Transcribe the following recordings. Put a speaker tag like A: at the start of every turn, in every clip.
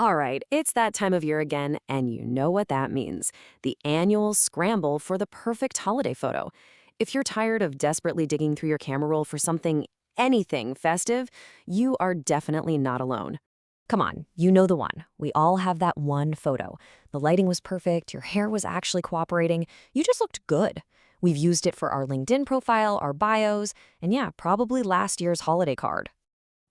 A: All right, it's that time of year again, and you know what that means. The annual scramble for the perfect holiday photo. If you're tired of desperately digging through your camera roll for anything festive, you are definitely not alone. Come on, you know the one. We all have that one photo. The lighting was perfect, your hair was actually cooperating, you just looked good. We've used it for our LinkedIn profile, our bios, and yeah, probably last year's holiday card.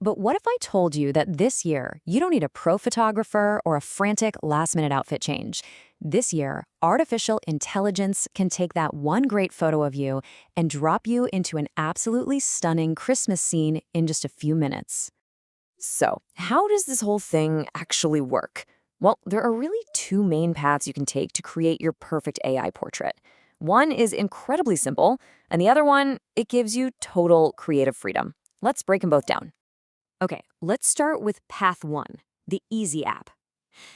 A: But what if I told you that this year, you don't need a pro photographer or a frantic last-minute outfit change? This year, artificial intelligence can take that one great photo of you and drop you into an absolutely stunning Christmas scene in just a few minutes. So, how does this whole thing actually work? Well, there are really two main paths you can take to create your perfect AI portrait. One is incredibly simple, and the other one, it gives you total creative freedom. Let's break them both down. Okay, let's start with path one, the easy app.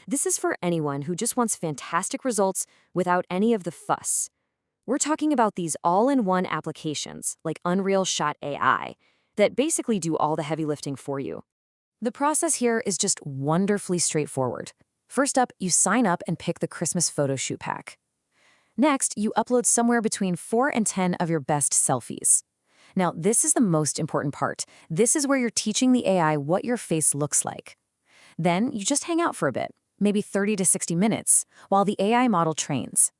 A: This is for anyone who just wants fantastic results without any of the fuss. We're talking about these all-in-one applications, like Unreal Shot AI, that basically do all the heavy lifting for you. The process here is just wonderfully straightforward. First up, you sign up and pick the Christmas photo shoot pack. Next, you upload somewhere between 4 and 10 of your best selfies. Now, this is the most important part. This is where you're teaching the AI what your face looks like. Then you just hang out for a bit, maybe 30 to 60 minutes, while the AI model trains.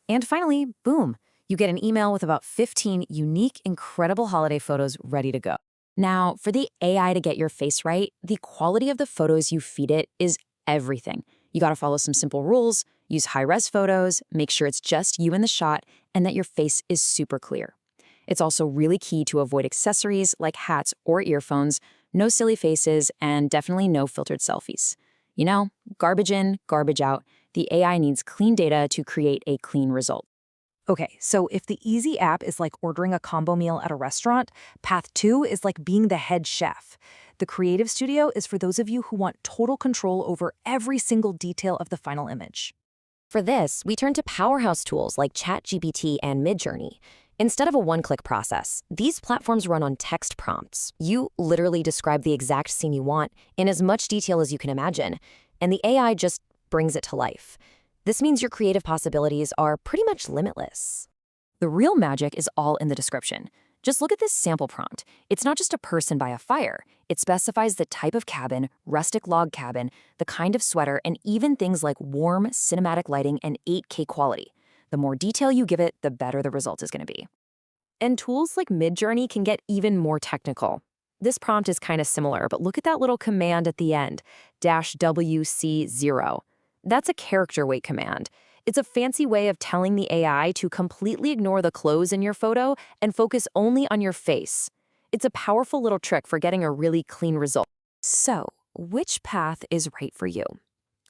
A: And finally, boom, you get an email with about 15 unique, incredible holiday photos ready to go. Now, for the AI to get your face right, the quality of the photos you feed it is everything. You gotta follow some simple rules, use high-res photos, make sure it's just you in the shot, and that your face is super clear. It's also really key to avoid accessories like hats or earphones, no silly faces, and definitely no filtered selfies. You know, garbage in, garbage out. The AI needs clean data to create a clean result.
B: Okay, so if the easy app is like ordering a combo meal at a restaurant, path two is like being the head chef. The creative studio is for those of you who want total control over every single detail of the final image.
A: For this, we turn to powerhouse tools like ChatGPT and Midjourney. Instead of a one-click process, these platforms run on text prompts. You literally describe the exact scene you want in as much detail as you can imagine, and the AI just brings it to life. This means your creative possibilities are pretty much limitless. The real magic is all in the description. Just look at this sample prompt. It's not just a person by a fire. It specifies the type of cabin, rustic log cabin, the kind of sweater, and even things like warm, cinematic lighting and 8K quality. The more detail you give it, the better the result is going to be. And tools like Midjourney can get even more technical. This prompt is kind of similar, but look at that little command at the end, -WC0. That's a character weight command. It's a fancy way of telling the AI to completely ignore the clothes in your photo and focus only on your face. It's a powerful little trick for getting a really clean result. So, which path is right for you?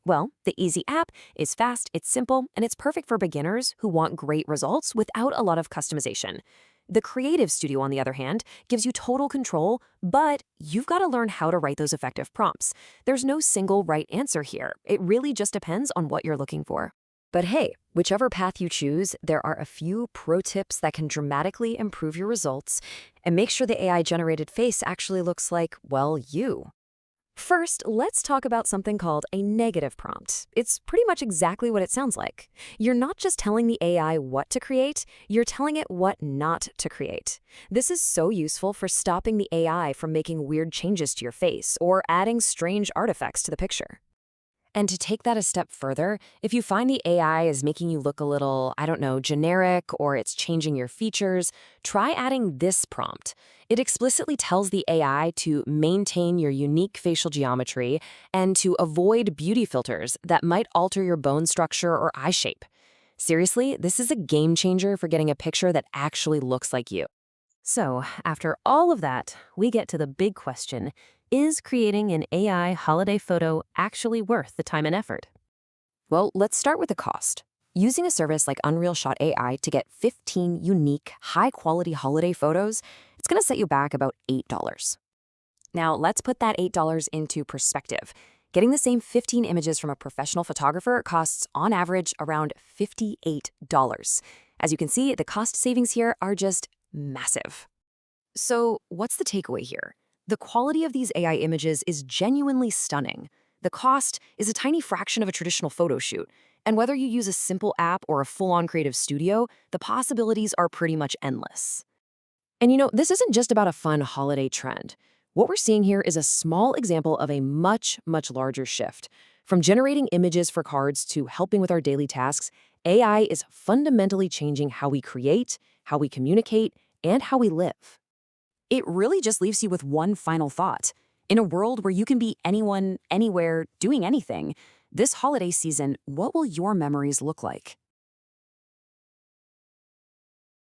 A: Well, the Easy app is fast, it's simple, and it's perfect for beginners who want great results without a lot of customization. The Creative Studio, on the other hand, gives you total control, but you've got to learn how to write those effective prompts. There's no single right answer here. It really just depends on what you're looking for. But hey, whichever path you choose, there are a few pro tips that can dramatically improve your results and make sure the AI-generated face actually looks like, well, you. First, let's talk about something called a negative prompt. It's pretty much exactly what it sounds like. You're not just telling the AI what to create, you're telling it what not to create. This is so useful for stopping the AI from making weird changes to your face or adding strange artifacts to the picture. And to take that a step further, if you find the AI is making you look a little, I don't know, generic, or it's changing your features, try adding this prompt. It explicitly tells the AI to maintain your unique facial geometry and to avoid beauty filters that might alter your bone structure or eye shape. Seriously, this is a game changer for getting a picture that actually looks like you. So, after all of that, we get to the big question. Is creating an AI holiday photo actually worth the time and effort? Well, let's start with the cost. Using a service like Unreal Shot AI to get 15 unique, high-quality holiday photos, it's going to set you back about $8. Now, let's put that $8 into perspective. Getting the same 15 images from a professional photographer costs, on average, around $58. As you can see, the cost savings here are just massive. So, what's the takeaway here? The quality of these AI images is genuinely stunning. The cost is a tiny fraction of a traditional photo shoot. And whether you use a simple app or a full-on creative studio, the possibilities are pretty much endless. And this isn't just about a fun holiday trend. What we're seeing here is a small example of a much, much larger shift. From generating images for cards to helping with our daily tasks, AI is fundamentally changing how we create, how we communicate, and how we live. It really just leaves you with one final thought. In a world where you can be anyone, anywhere, doing anything, this holiday season, what will your memories look like?